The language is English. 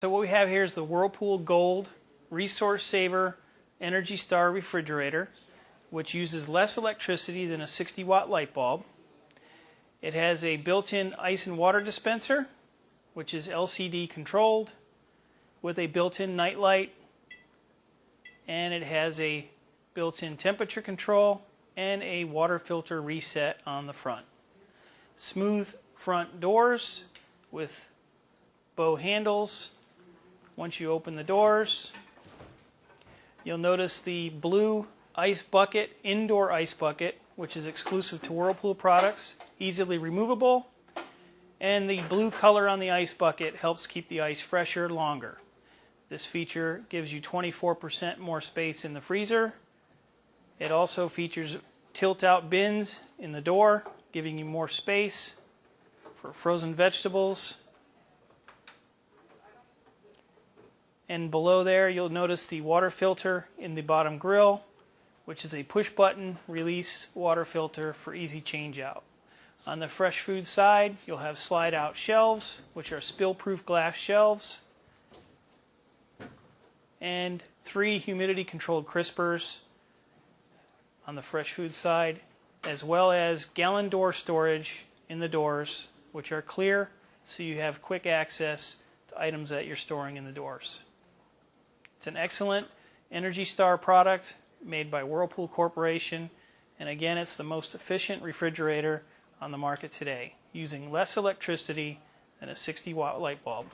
So what we have here is the Whirlpool Gold Resource Saver Energy Star refrigerator, which uses less electricity than a 60-watt light bulb. It has a built-in ice and water dispenser, which is LCD controlled, with a built-in night light, and it has a built-in temperature control and a water filter reset on the front. Smooth front doors with bow handles. Once you open the doors, you'll notice the blue ice bucket, indoor ice bucket, which is exclusive to Whirlpool products, easily removable, and the blue color on the ice bucket helps keep the ice fresher longer. This feature gives you 24% more space in the freezer. It also features tilt-out bins in the door, giving you more space for frozen vegetables. And below there, you'll notice the water filter in the bottom grill, which is a push-button release water filter for easy change-out. On the fresh food side, you'll have slide-out shelves, which are spill-proof glass shelves, and 3 humidity-controlled crispers on the fresh food side, as well as gallon door storage in the doors, which are clear, so you have quick access to items that you're storing in the doors. It's an excellent Energy Star product made by Whirlpool Corporation, and again, it's the most efficient refrigerator on the market today, using less electricity than a 60-watt light bulb.